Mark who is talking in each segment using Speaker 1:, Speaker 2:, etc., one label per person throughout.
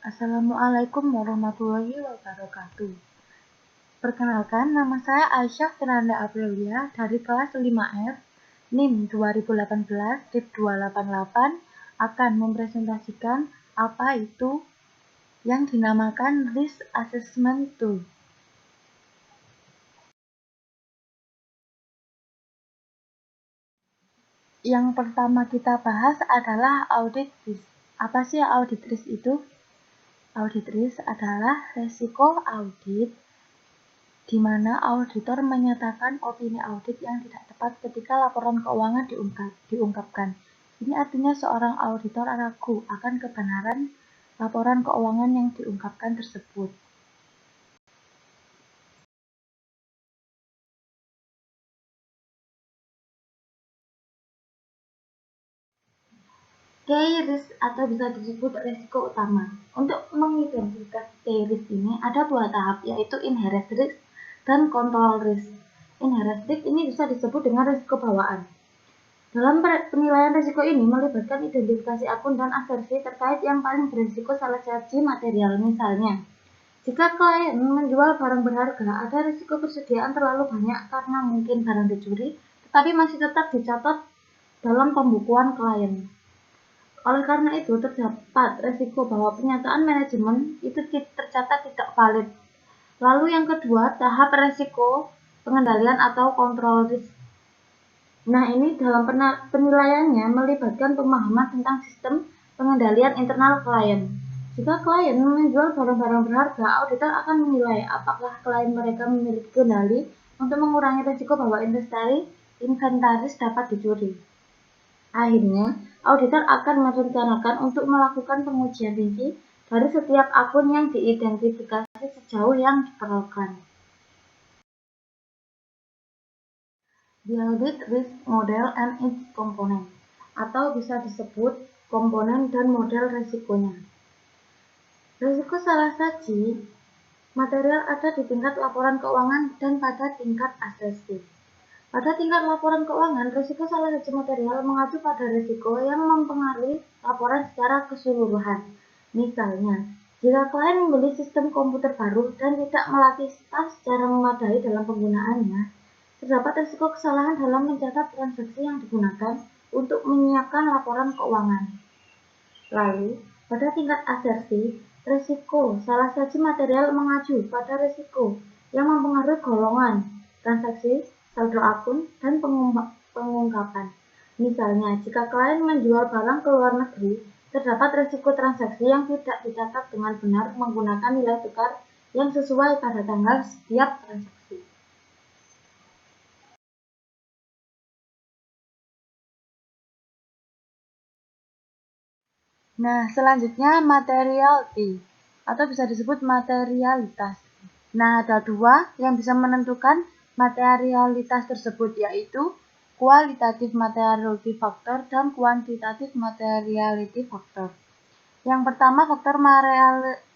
Speaker 1: Assalamualaikum warahmatullahi wabarakatuh. Perkenalkan, nama saya Aisyah Fernanda Aprilia dari kelas 5F, NIM 2018, DIP 288, akan mempresentasikan apa itu yang dinamakan Risk Assessment Tool. Yang pertama kita bahas adalah audit risk. Apa sih audit risk itu? Audit risk adalah resiko audit di mana auditor menyatakan opini audit yang tidak tepat ketika laporan keuangan diungkapkan. Ini artinya seorang auditor ragu akan kebenaran laporan keuangan yang diungkapkan tersebut. Key risk atau bisa disebut risiko utama. Untuk mengidentifikasi key risk ini ada dua tahap, yaitu inherent risk dan control risk. Inherent risk ini bisa disebut dengan risiko bawaan. Dalam penilaian risiko ini melibatkan identifikasi akun dan asersi terkait yang paling berisiko salah satu material. Misalnya, jika klien menjual barang berharga, ada risiko persediaan terlalu banyak karena mungkin barang dicuri, tetapi masih tetap dicatat dalam pembukuan klien. Oleh karena itu, terdapat risiko bahwa pernyataan manajemen itu tercatat tidak valid. Lalu yang kedua, tahap risiko pengendalian atau kontrol risk. Nah, ini dalam penilaiannya melibatkan pemahaman tentang sistem pengendalian internal klien. Jika klien menjual barang-barang berharga, auditor akan menilai apakah klien mereka memiliki kendali untuk mengurangi risiko bahwa inventaris dapat dicuri. Akhirnya, auditor akan merencanakan untuk melakukan pengujian rinci dari setiap akun yang diidentifikasi sejauh yang diperlukan. The audit risk model and its component, atau bisa disebut komponen dan model risikonya. Risiko salah saji material ada di tingkat laporan keuangan dan pada tingkat asersi. Pada tingkat laporan keuangan, risiko salah saji material mengacu pada risiko yang mempengaruhi laporan secara keseluruhan. Misalnya, jika klien membeli sistem komputer baru dan tidak melatih staf secara memadai dalam penggunaannya, terdapat risiko kesalahan dalam mencatat transaksi yang digunakan untuk menyiapkan laporan keuangan. Lalu, pada tingkat asersi, risiko salah saji material mengacu pada risiko yang mempengaruhi golongan, transaksi, saldo akun, dan pengungkapan. Misalnya, jika klien menjual barang ke luar negeri, terdapat risiko transaksi yang tidak dicatat dengan benar menggunakan nilai tukar yang sesuai pada tanggal setiap transaksi. Nah, selanjutnya materiality, atau bisa disebut materialitas. Nah, ada dua yang bisa menentukan materialitas tersebut, yaitu qualitative materiality factor dan quantitative materiality factor. Yang pertama, faktor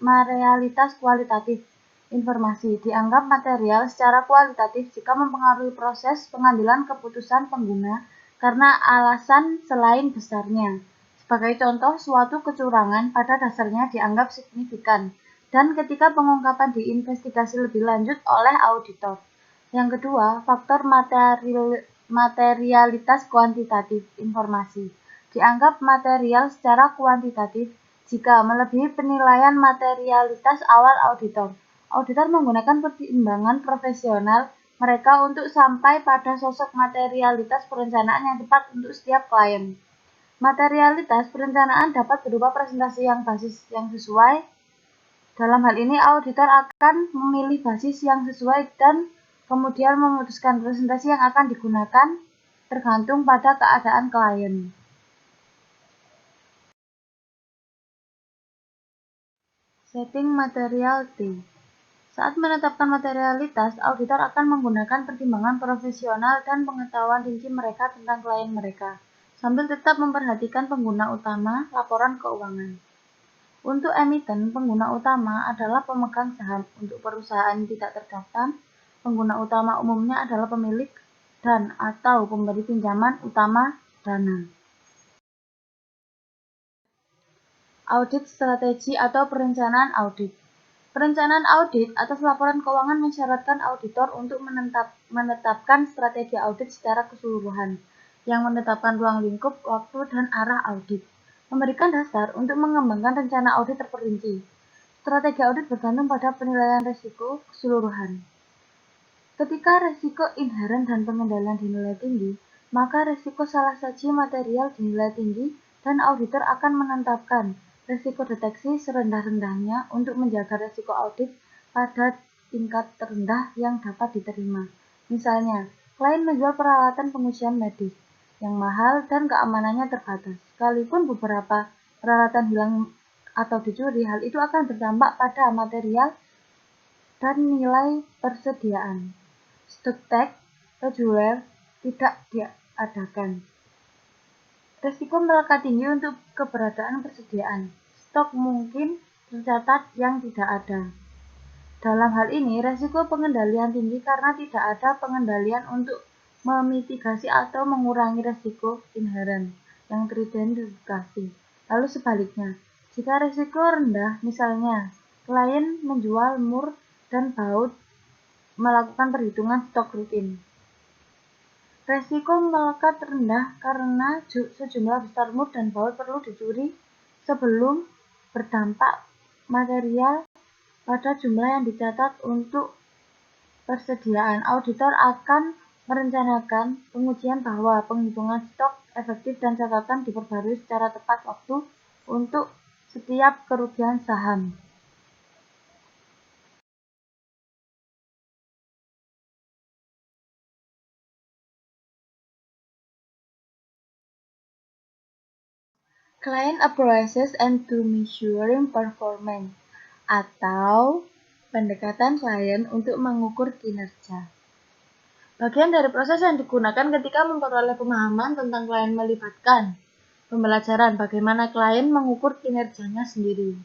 Speaker 1: materialitas kualitatif. Informasi dianggap material secara kualitatif jika mempengaruhi proses pengambilan keputusan pengguna karena alasan selain besarnya. Sebagai contoh, suatu kecurangan pada dasarnya dianggap signifikan dan ketika pengungkapan diinvestigasi lebih lanjut oleh auditor. Yang kedua, faktor materialitas kuantitatif. Informasi dianggap material secara kuantitatif jika melebihi penilaian materialitas awal auditor. Auditor menggunakan pertimbangan profesional mereka untuk sampai pada sosok materialitas perencanaan yang tepat untuk setiap klien. Materialitas perencanaan dapat berupa presentasi yang basis yang sesuai. Dalam hal ini, auditor akan memilih basis yang sesuai dan kemudian memutuskan presentasi yang akan digunakan tergantung pada keadaan klien. Setting materiality. Saat menetapkan materialitas, auditor akan menggunakan pertimbangan profesional dan pengetahuan rinci mereka tentang klien mereka, sambil tetap memperhatikan pengguna utama laporan keuangan. Untuk emiten, pengguna utama adalah pemegang saham. Untuk perusahaan tidak terdaftar, pengguna utama umumnya adalah pemilik dan atau pemberi pinjaman utama dana. Audit strategi atau perencanaan audit. Perencanaan audit atas laporan keuangan mensyaratkan auditor untuk menetapkan strategi audit secara keseluruhan, yang menetapkan ruang lingkup, waktu, dan arah audit, memberikan dasar untuk mengembangkan rencana audit terperinci. Strategi audit bergantung pada penilaian risiko keseluruhan. Ketika risiko inheren dan pengendalian dinilai tinggi, maka risiko salah saji material dinilai tinggi dan auditor akan menetapkan risiko deteksi serendah-rendahnya untuk menjaga risiko audit pada tingkat terendah yang dapat diterima. Misalnya, klien menjual peralatan pengujian medis yang mahal dan keamanannya terbatas. Sekalipun beberapa peralatan hilang atau dicuri, hal itu akan berdampak pada material dan nilai persediaan. Stok reguler tidak diadakan. Risiko melekat tinggi untuk keberadaan persediaan. Stok mungkin tercatat yang tidak ada. Dalam hal ini, risiko pengendalian tinggi karena tidak ada pengendalian untuk memitigasi atau mengurangi risiko inheren yang teridentifikasi. Lalu sebaliknya, jika risiko rendah, misalnya klien menjual mur dan baut, melakukan perhitungan stok rutin. Resiko melekat rendah karena sejumlah besar mur dan baut perlu dicuri sebelum berdampak material pada jumlah yang dicatat untuk persediaan. Auditor akan merencanakan pengujian bahwa penghitungan stok efektif dan catatan diperbarui secara tepat waktu untuk setiap kerugian saham. Client appraisals and to measuring performance, atau pendekatan klien untuk mengukur kinerja. Bagian dari proses yang digunakan ketika memperoleh pemahaman tentang klien melibatkan pembelajaran bagaimana klien mengukur kinerjanya sendiri.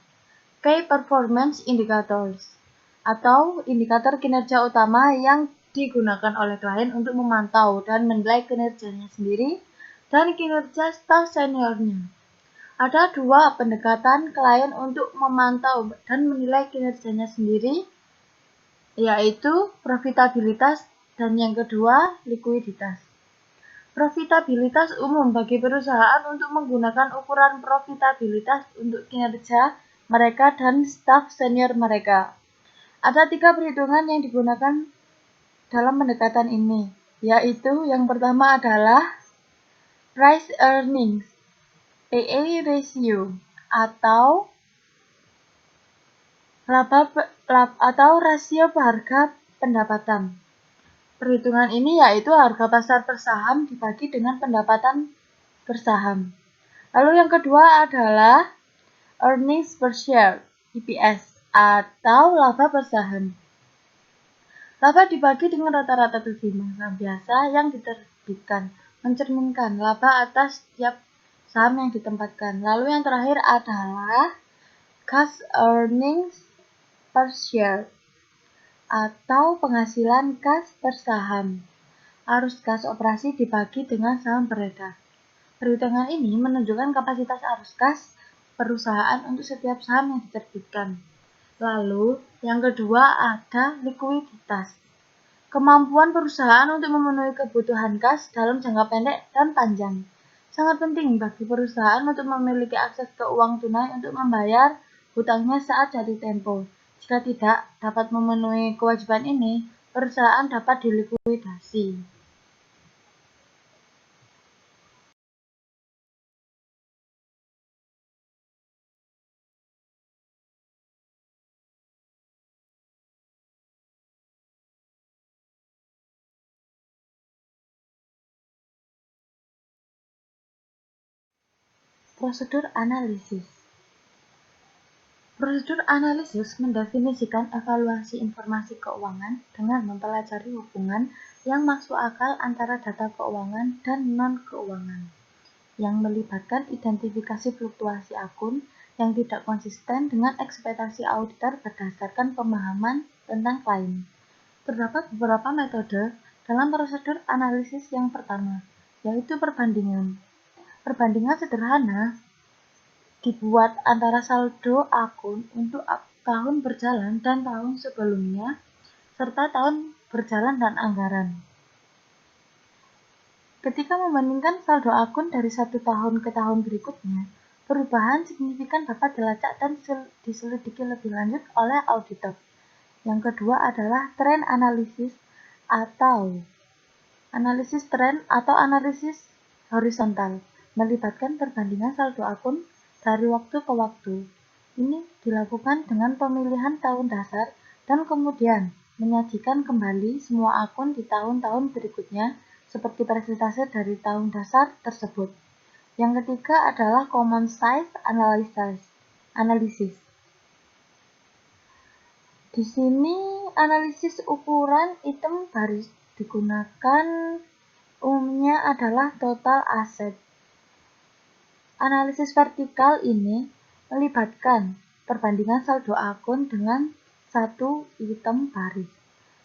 Speaker 1: Key Performance Indicators, atau indikator kinerja utama yang digunakan oleh klien untuk memantau dan menilai kinerjanya sendiri dan kinerja staf seniornya. Ada dua pendekatan klien untuk memantau dan menilai kinerjanya sendiri, yaitu profitabilitas dan yang kedua likuiditas. Profitabilitas umum bagi perusahaan untuk menggunakan ukuran profitabilitas untuk kinerja mereka dan staf senior mereka. Ada 3 perhitungan yang digunakan dalam pendekatan ini, yaitu yang pertama adalah price earnings, PE ratio, atau rasio harga pendapatan. Perhitungan ini yaitu harga pasar per saham dibagi dengan pendapatan per saham. Lalu yang kedua adalah earnings per share, EPS, atau laba per saham. Laba dibagi dengan rata-rata terima saham biasa yang diterbitkan, mencerminkan laba atas setiap saham yang ditempatkan. Lalu yang terakhir adalah cash earnings per share, atau penghasilan kas per saham. Arus kas operasi dibagi dengan saham beredar. Perhitungan ini menunjukkan kapasitas arus kas perusahaan untuk setiap saham yang diterbitkan. Lalu, yang kedua ada likuiditas. Kemampuan perusahaan untuk memenuhi kebutuhan kas dalam jangka pendek dan panjang. Sangat penting bagi perusahaan untuk memiliki akses ke uang tunai untuk membayar hutangnya saat jatuh tempo. Jika tidak dapat memenuhi kewajiban ini, perusahaan dapat dilikuidasi. Prosedur analisis. Prosedur analisis mendefinisikan evaluasi informasi keuangan dengan mempelajari hubungan yang masuk akal antara data keuangan dan non-keuangan, yang melibatkan identifikasi fluktuasi akun yang tidak konsisten dengan ekspektasi auditor berdasarkan pemahaman tentang klien. Terdapat beberapa metode dalam prosedur analisis. Yang pertama, yaitu perbandingan. Perbandingan sederhana dibuat antara saldo akun untuk tahun berjalan dan tahun sebelumnya, serta tahun berjalan dan anggaran. Ketika membandingkan saldo akun dari satu tahun ke tahun berikutnya, perubahan signifikan dapat dilacak dan diselidiki lebih lanjut oleh auditor. Yang kedua adalah tren analisis atau analisis horizontal, melibatkan perbandingan saldo akun dari waktu ke waktu. Ini dilakukan dengan pemilihan tahun dasar dan kemudian menyajikan kembali semua akun di tahun-tahun berikutnya seperti persentase dari tahun dasar tersebut. Yang ketiga adalah common size analysis. Di sini analisis ukuran item baris digunakan, umumnya adalah total aset. Analisis vertikal ini melibatkan perbandingan saldo akun dengan satu item baris.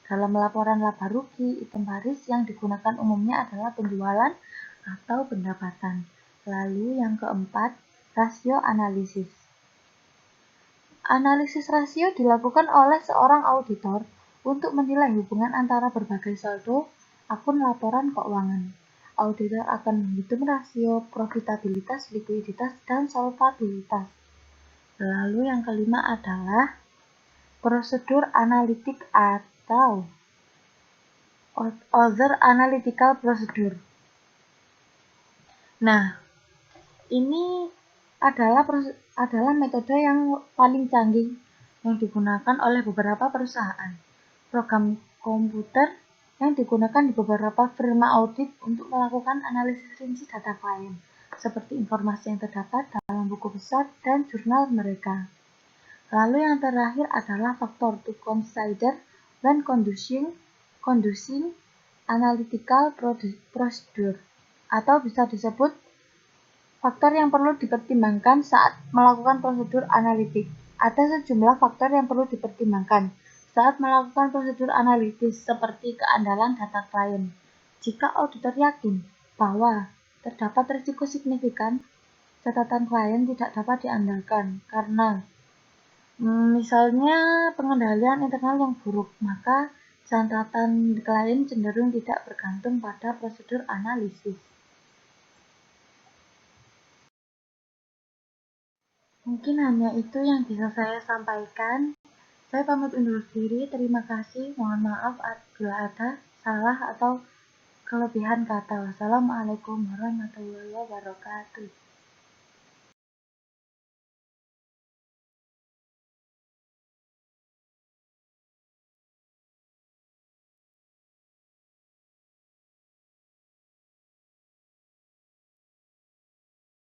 Speaker 1: Dalam laporan laba rugi, item baris yang digunakan umumnya adalah penjualan atau pendapatan. Lalu yang keempat, rasio analisis. Analisis rasio dilakukan oleh seorang auditor untuk menilai hubungan antara berbagai saldo akun laporan keuangan. Auditor akan menghitung rasio profitabilitas, likuiditas, dan solvabilitas. Lalu yang kelima adalah prosedur analitik atau other analytical procedure. Nah, ini adalah metode yang paling canggih yang digunakan oleh beberapa perusahaan. Program komputer yang digunakan di beberapa firma audit untuk melakukan analisis rinci data klien, seperti informasi yang terdapat dalam buku besar dan jurnal mereka. Lalu yang terakhir adalah faktor to consider when conducting analytical procedure, atau bisa disebut faktor yang perlu dipertimbangkan saat melakukan prosedur analitik. Ada sejumlah faktor yang perlu dipertimbangkan saat melakukan prosedur analitis, seperti keandalan data klien. Jika auditor yakin bahwa terdapat risiko signifikan, catatan klien tidak dapat diandalkan karena misalnya pengendalian internal yang buruk, maka catatan klien cenderung tidak bergantung pada prosedur analisis. Mungkin hanya itu yang bisa saya sampaikan. Saya pamit undur diri. Terima kasih. Mohon maaf bila ada salah atau kelebihan kata. Wassalamualaikum warahmatullahi wabarakatuh.